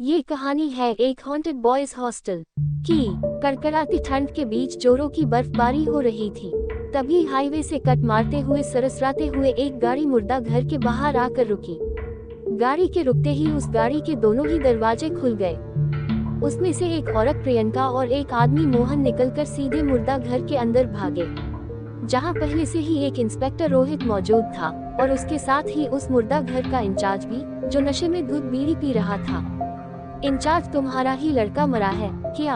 ये कहानी है एक हॉन्टेड बॉयज हॉस्टल की। कड़कड़ाती ठंड के बीच जोरों की बर्फबारी हो रही थी। तभी हाईवे से कट मारते हुए सरसराते हुए एक गाड़ी मुर्दा घर के बाहर आकर रुकी। गाड़ी के रुकते ही उस गाड़ी के दोनों ही दरवाजे खुल गए। उसमें से एक औरत प्रियंका और एक आदमी मोहन निकलकर सीधे मुर्दा घर के अंदर भागे, जहां पहले से ही एक इंस्पेक्टर रोहित मौजूद था और उसके साथ ही उस मुर्दा घर का इंचार्ज भी, जो नशे में दूध बीड़ी पी रहा था। इंचार्ज, तुम्हारा ही लड़का मरा है क्या?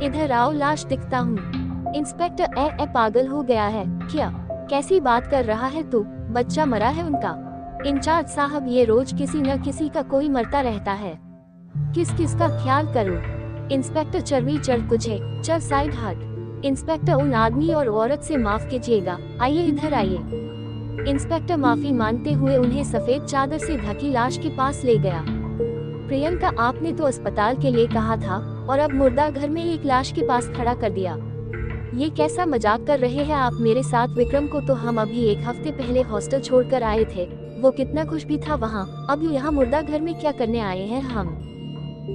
इधर आओ, लाश दिखता हूँ। इंस्पेक्टर, ए पागल हो गया है क्या? कैसी बात कर रहा है तू? बच्चा मरा है उनका। इंचार्ज साहब, ये रोज किसी न किसी का कोई मरता रहता है, किस किस का ख्याल करूं? इंस्पेक्टर, चर्बी चढ़ तुझे, चल साइड हट। इंस्पेक्टर, उन आदमी और औरत से माफ कीजिएगा, आइए इधर आइए। इंस्पेक्टर माफी मांगते हुए उन्हें सफेद चादर से ढकी लाश के पास ले गया। प्रियंका, आपने तो अस्पताल के लिए कहा था और अब मुर्दा घर में एक लाश के पास खड़ा कर दिया। ये कैसा मजाक कर रहे हैं आप मेरे साथ? विक्रम को तो हम अभी एक हफ्ते पहले हॉस्टल छोड़कर आए थे, वो कितना खुश भी था वहाँ। अब यहाँ मुर्दा घर में क्या करने आए हैं हम?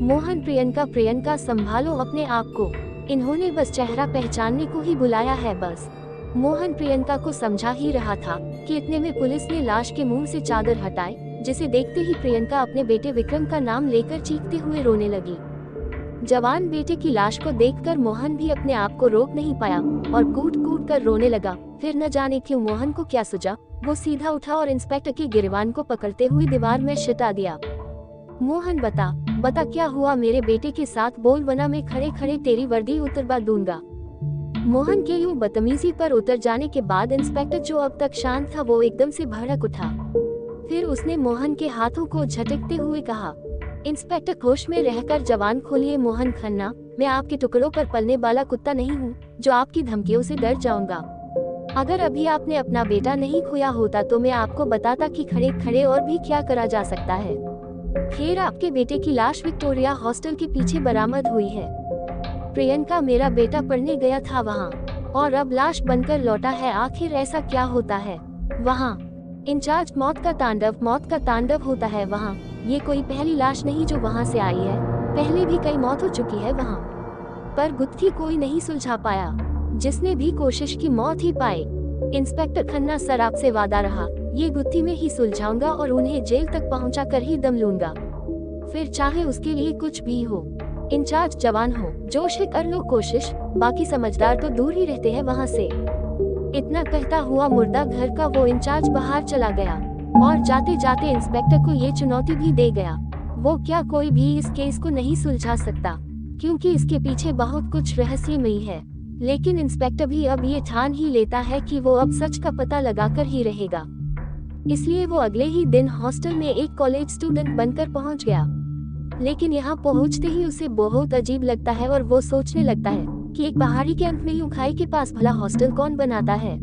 मोहन, प्रियंका संभालो अपने आप को, इन्होंने बस चेहरा पहचानने को ही बुलाया है बस। मोहन प्रियंका को समझा ही रहा था कि इतने में पुलिस ने लाश के मुंह से चादर हटाई, जिसे देखते ही प्रियंका अपने बेटे विक्रम का नाम लेकर चीखते हुए रोने लगी। जवान बेटे की लाश को देखकर मोहन भी अपने आप को रोक नहीं पाया और कूट कूट कर रोने लगा। फिर न जाने क्यों मोहन को क्या सूझा, वो सीधा उठा और इंस्पेक्टर के गिरबान को पकड़ते हुए दीवार में छिटा दिया। मोहन, बता क्या हुआ मेरे बेटे के साथ? बोल, वरना मैं खड़े खड़े तेरी वर्दी उतरवा दूंगा। मोहन के यूं बदतमीजी पर उतर जाने के बाद इंस्पेक्टर, जो अब तक शांत था, वो एकदम से भड़क उठा। फिर उसने मोहन के हाथों को झटकते हुए कहा, इंस्पेक्टर, होश में रहकर जवान खोलिए। मोहन खन्ना, मैं आपके टुकड़ों पर पलने वाला कुत्ता नहीं हूँ जो आपकी धमकियों से डर जाऊंगा। अगर अभी आपने अपना बेटा नहीं खोया होता तो मैं आपको बताता कि खड़े खड़े और भी क्या करा जा सकता है। खैर, आपके बेटे की लाश विक्टोरिया हॉस्टल के पीछे बरामद हुई है। प्रियंका, मेरा बेटा पढ़ने गया था वहाँ और अब लाश बनकर लौटा है। आखिर ऐसा क्या होता है वहाँ? इंचार्ज, मौत का तांडव होता है वहाँ। ये कोई पहली लाश नहीं जो वहाँ से आई है, पहले भी कई मौत हो चुकी है वहाँ, पर गुत्थी कोई नहीं सुलझा पाया। जिसने भी कोशिश की मौत ही पाए। इंस्पेक्टर खन्ना सर, आपसे वादा रहा, ये गुत्थी में ही सुलझाऊंगा और उन्हें जेल तक पहुँचा कर ही दम लूंगा, फिर चाहे उसके लिए कुछ भी हो। इंचार्ज, जवान हो, जोश है, कर लो कोशिश, बाकी समझदार तो दूर ही रहते हैं वहाँ से। इतना कहता हुआ मुर्दा घर का वो इंचार्ज बाहर चला गया और जाते जाते इंस्पेक्टर को ये चुनौती भी दे गया। वो क्या, कोई भी इस केस को नहीं सुलझा सकता, क्योंकि इसके पीछे बहुत कुछ रहस्यमयी है। लेकिन इंस्पेक्टर भी अब ये ठान ही लेता है कि वो अब सच का पता लगाकर ही रहेगा। इसलिए वो अगले ही दिन हॉस्टल में एक कॉलेज स्टूडेंट बनकर पहुंच गया। लेकिन यहाँ पहुंचते ही उसे बहुत अजीब लगता है और वो सोचने लगता है कि एक पहाड़ी के अंत में यूं खाई के पास भला हॉस्टल कौन बनाता है?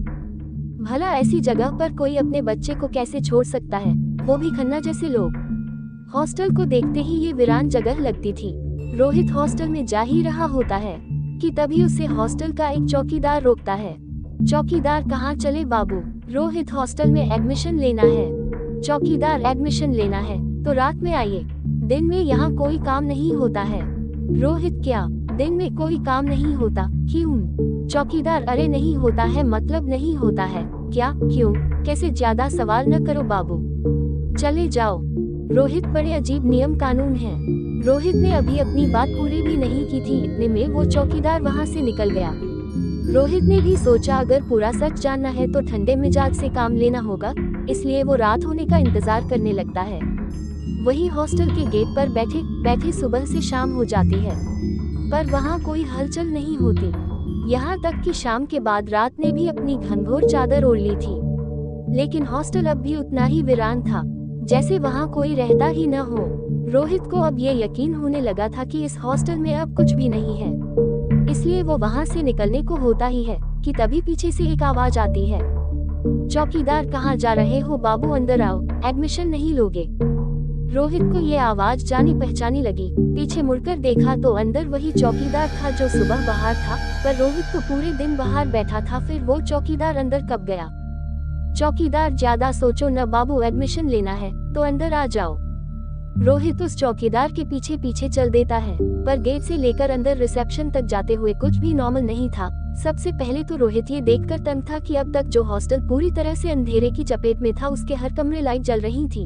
भला ऐसी जगह पर कोई अपने बच्चे को कैसे छोड़ सकता है, वो भी खन्ना जैसे लोग? हॉस्टल को देखते ही ये वीरान जगह लगती थी। रोहित हॉस्टल में जा ही रहा होता है कि तभी उसे हॉस्टल का एक चौकीदार रोकता है। चौकीदार, कहाँ चले बाबू? रोहित, हॉस्टल में एडमिशन लेना है। चौकीदार, एडमिशन लेना है तो रात में आइए, दिन में यहाँ कोई काम नहीं होता है। रोहित, क्या दिन में कोई काम नहीं होता? क्यों? चौकीदार, अरे नहीं होता है मतलब नहीं होता है क्या? क्यों? कैसे? ज्यादा सवाल न करो बाबू, चले जाओ। रोहित, बड़े अजीब नियम कानून हैं। रोहित ने अभी अपनी बात पूरी भी नहीं की थी, इतने में वो चौकीदार वहाँ से निकल गया। रोहित ने भी सोचा अगर पूरा सच जानना है तो ठंडे मिजाज से काम लेना होगा, इसलिए वो रात होने का इंतजार करने लगता है। वही हॉस्टल के गेट पर बैठे बैठे सुबह से शाम हो जाती है, पर वहाँ कोई हलचल नहीं होती। यहाँ तक कि शाम के बाद रात ने भी अपनी घनघोर चादर ओढ़ ली थी, लेकिन हॉस्टल अब भी उतना ही वीरान था, जैसे वहाँ कोई रहता ही न हो। रोहित को अब ये यकीन होने लगा था कि इस हॉस्टल में अब कुछ भी नहीं है, इसलिए वो वहाँ से निकलने को होता ही है कि तभी पीछे से एक आवाज आती है, चौकीदार, कहाँ जा रहे हो बाबू? अंदर आओ, एडमिशन नहीं लोगे? रोहित को ये आवाज जानी पहचानी लगी। पीछे मुड़कर देखा तो अंदर वही चौकीदार था जो सुबह बाहर था, पर रोहित तो पूरे दिन बाहर बैठा था। फिर वो चौकीदार अंदर कब गया? चौकीदार, ज्यादा सोचो न बाबू, एडमिशन लेना है तो अंदर आ जाओ। रोहित उस चौकीदार के पीछे पीछे चल देता है, पर गेट से लेकर अंदर रिसेप्शन तक जाते हुए कुछ भी नॉर्मल नहीं था। सबसे पहले तो रोहित ये देखकर तंग था कि अब तक जो हॉस्टल पूरी तरह से अंधेरे की चपेट में था, उसके हर कमरे लाइट जल रही थी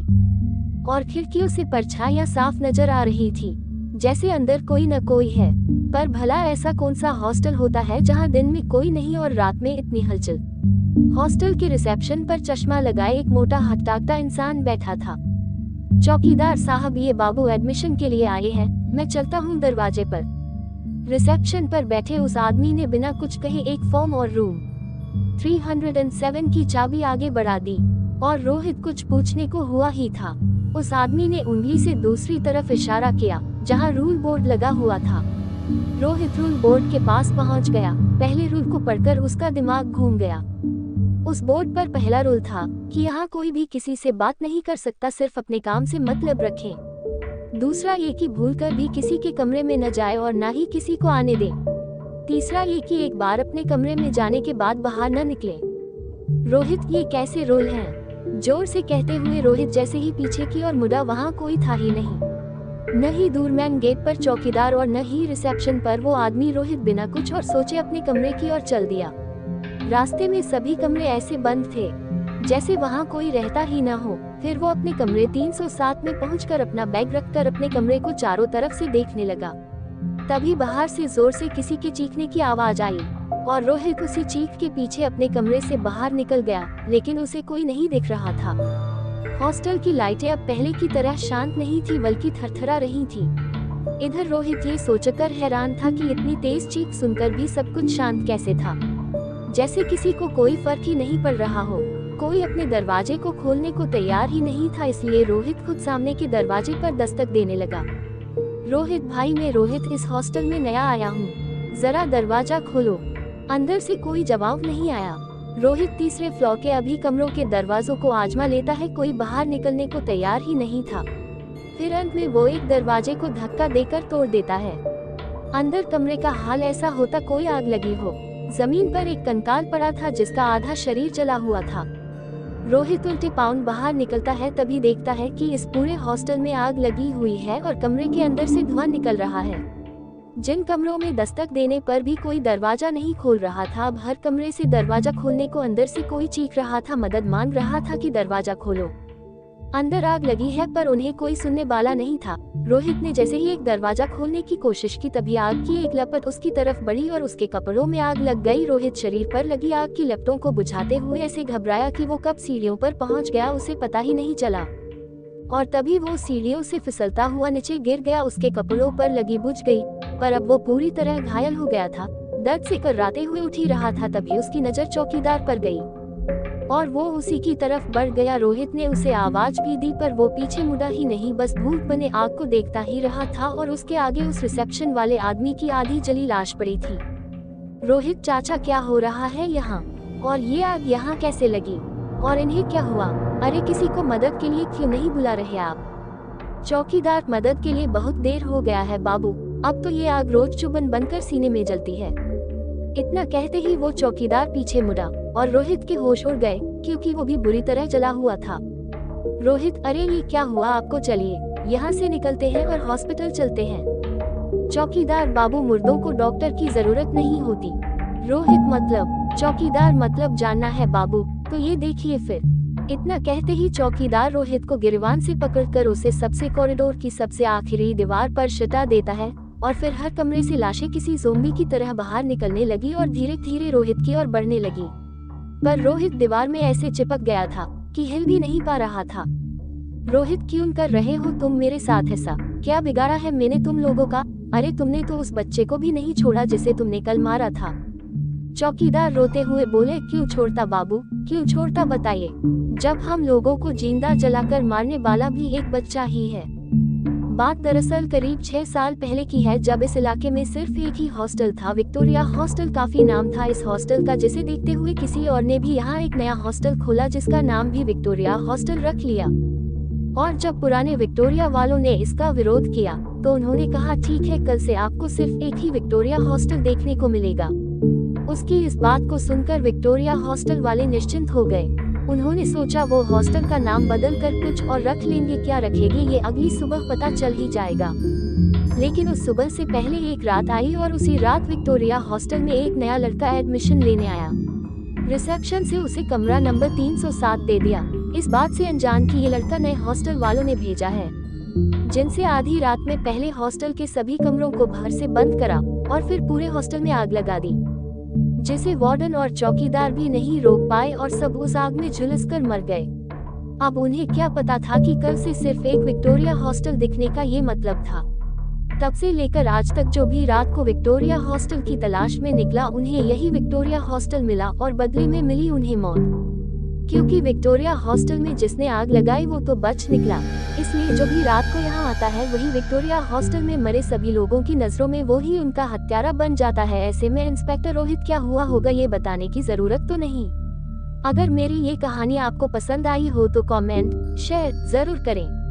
और खिड़कियों से परछाइयां साफ नजर आ रही थी, जैसे अंदर कोई न कोई है। पर भला ऐसा कौन सा हॉस्टल होता है जहां दिन में कोई नहीं और रात में इतनी हलचल। हॉस्टल के रिसेप्शन पर चश्मा लगाए एक मोटा हकटाकता इंसान बैठा था। चौकीदार साहब, ये बाबू एडमिशन के लिए आए हैं, मैं चलता हूँ दरवाजे पर। रिसेप्शन पर बैठे उस आदमी ने बिना कुछ कहे एक फॉर्म और रूम 307 की चाबी आगे बढ़ा दी और रोहित कुछ पूछने को हुआ ही था। उस आदमी ने उंगली से दूसरी तरफ इशारा किया जहां रूल बोर्ड लगा हुआ था। रोहित रूल बोर्ड के पास पहुंच गया। पहले रूल को पढ़कर उसका दिमाग घूम गया। उस बोर्ड पर पहला रूल था कि यहाँ कोई भी किसी से बात नहीं कर सकता, सिर्फ अपने काम से मतलब रखें। दूसरा ये कि भूलकर भी किसी के कमरे में न जाए और ना ही किसी को आने दे। तीसरा ये कि एक बार अपने कमरे में जाने के बाद बाहर न निकले। रोहित, ये कैसे रूल हैं? जोर से कहते हुए रोहित जैसे ही पीछे की ओर मुड़ा, वहाँ कोई था ही नहीं। न ही दूरमैन गेट पर चौकीदार और न ही रिसेप्शन पर वो आदमी। रोहित बिना कुछ और सोचे अपने कमरे की ओर चल दिया। रास्ते में सभी कमरे ऐसे बंद थे जैसे वहाँ कोई रहता ही न हो। फिर वो अपने कमरे 307 में पहुंचकर अपना बैग रखकर अपने कमरे को चारों तरफ से देखने लगा। तभी बाहर से जोर से किसी के चीखने की आवाज आई और रोहित उसी चीख के पीछे अपने कमरे से बाहर निकल गया, लेकिन उसे कोई नहीं दिख रहा था। हॉस्टल की लाइटें अब पहले की तरह शांत नहीं थी, बल्कि थरथरा रही थी। इधर रोहित ये सोचकर हैरान था कि इतनी तेज चीख सुनकर भी सब कुछ शांत कैसे था, जैसे किसी को कोई फर्क ही नहीं पड़ रहा हो। कोई अपने दरवाजे को खोलने को तैयार ही नहीं था, इसलिए रोहित खुद सामने के दरवाजे पर दस्तक देने लगा। रोहित भाई, मैं रोहित इस हॉस्टल में नया आया हूँ, जरा दरवाजा खोलो। अंदर से कोई जवाब नहीं आया। रोहित तीसरे फ्लोर के अभी कमरों के दरवाजों को आजमा लेता है, कोई बाहर निकलने को तैयार ही नहीं था। फिर अंत में वो एक दरवाजे को धक्का देकर तोड़ देता है। अंदर कमरे का हाल ऐसा होता कोई आग लगी हो। जमीन पर एक कंकाल पड़ा था जिसका आधा शरीर जला हुआ था। रोहित उल्टे पाँव बाहर निकलता है, तभी देखता है कि इस पूरे हॉस्टल में आग लगी हुई है और कमरे के अंदर से धुआं निकल रहा है। जिन कमरों में दस्तक देने पर भी कोई दरवाजा नहीं खोल रहा था, अब हर कमरे से दरवाजा खोलने को अंदर से कोई चीख रहा था, मदद मांग रहा था कि दरवाजा खोलो। अंदर आग लगी है पर उन्हें कोई सुनने वाला नहीं था। रोहित ने जैसे ही एक दरवाजा खोलने की कोशिश की, तभी आग की एक लपट उसकी तरफ बढ़ी और उसके कपड़ों में आग लग गई। रोहित शरीर पर लगी आग की लपटों को बुझाते हुए ऐसे घबराया कि वो कब सीढ़ियों पर पहुंच गया उसे पता ही नहीं चला, और तभी वो सीढ़ियों से फिसलता हुआ नीचे गिर गया। उसके कपड़ों पर लगी बुझ गई, पर अब वो पूरी तरह घायल हो गया था। दर्द से कर्राते हुए उठ ही रहा था, तभी उसकी नजर चौकीदार पर गई और वो उसी की तरफ बढ़ गया। रोहित ने उसे आवाज भी दी, पर वो पीछे मुड़ा ही नहीं, बस भूत बने आग को देखता ही रहा था और उसके आगे उस रिसेप्शन वाले आदमी की आधी जली लाश पड़ी थी। रोहित चाचा, क्या हो रहा है यहाँ? और ये आग यहाँ कैसे लगी? और इन्हें क्या हुआ? अरे किसी को मदद के लिए क्यों नहीं बुला रहे आप? चौकीदार, मदद के लिए बहुत देर हो गया है बाबू, अब तो ये आग रोज चुभन बनकर सीने में जलती है। इतना कहते ही वो चौकीदार पीछे मुड़ा और रोहित के होश उड़ गए, क्योंकि वो भी बुरी तरह जला हुआ था। रोहित, अरे ये क्या हुआ आपको? चलिए यहाँ से निकलते हैं और हॉस्पिटल चलते हैं। चौकीदार, बाबू मुर्दों को डॉक्टर की जरूरत नहीं होती। रोहित, मतलब? चौकीदार, मतलब जानना है बाबू तो ये देखिए फिर। इतना कहते ही चौकीदार रोहित को गिरवान से पकड़कर उसे सबसे कॉरिडोर की सबसे आखिरी दीवार पर सटा देता है और फिर हर कमरे से लाशें किसी ज़ोंबी की तरह बाहर निकलने लगी और धीरे धीरे रोहित की ओर बढ़ने लगी। पर रोहित दीवार में ऐसे चिपक गया था कि हिल भी नहीं पा रहा था। रोहित, क्यों कर रहे हो तुम मेरे साथ ऐसा? क्या बिगाड़ा है मैंने तुम लोगों का? अरे तुमने तो उस बच्चे को भी नहीं छोड़ा जिसे तुमने कल मारा था। चौकीदार रोते हुए बोले, क्यों छोड़ता बाबू, क्यों छोड़ता बताइए, जब हम लोगों को जिंदा जलाकर मारने वाला भी एक बच्चा ही है। बात दरअसल करीब 6 साल पहले की है, जब इस इलाके में सिर्फ एक ही हॉस्टल था, विक्टोरिया हॉस्टल। काफी नाम था इस हॉस्टल का, जिसे देखते हुए किसी और ने भी यहाँ एक नया हॉस्टल खोला जिसका नाम भी विक्टोरिया हॉस्टल रख लिया। और जब पुराने विक्टोरिया वालों ने इसका विरोध किया तो उन्होंने कहा, ठीक है, कल से आपको सिर्फ एक ही विक्टोरिया हॉस्टल देखने को मिलेगा। उसकी इस बात को सुनकर विक्टोरिया हॉस्टल वाले निश्चिंत हो गए। उन्होंने सोचा वो हॉस्टल का नाम बदल कर कुछ और रख लेंगे, क्या रखेंगे ये अगली सुबह पता चल ही जाएगा। लेकिन उस सुबह से पहले एक रात आई और उसी रात विक्टोरिया हॉस्टल में एक नया लड़का एडमिशन लेने आया। रिसेप्शन से उसे कमरा नंबर 307 दे दिया, इस बात से अनजान कि ये लड़का नए हॉस्टल वालों ने भेजा है, जिनसे आधी रात में पहले हॉस्टल के सभी कमरों को बाहर से बंद करा और फिर पूरे हॉस्टल में आग लगा दी, जिसे वार्डन और चौकीदार भी नहीं रोक पाए और सब उस आग में झुलसकर मर गए। अब उन्हें क्या पता था कि कल से सिर्फ एक विक्टोरिया हॉस्टल दिखने का ये मतलब था। तब से लेकर आज तक जो भी रात को विक्टोरिया हॉस्टल की तलाश में निकला, उन्हें यही विक्टोरिया हॉस्टल मिला और बदले में मिली उन्हें मौत। क्योंकि विक्टोरिया हॉस्टल में जिसने आग लगाई वो तो बच निकला, इसलिए जो भी रात को यहाँ आता है वही विक्टोरिया हॉस्टल में मरे सभी लोगों की नजरों में वो ही उनका हत्यारा बन जाता है। ऐसे में इंस्पेक्टर रोहित क्या हुआ होगा ये बताने की जरूरत तो नहीं। अगर मेरी ये कहानी आपको पसंद आई हो तो कमेंट शेयर जरूर करें।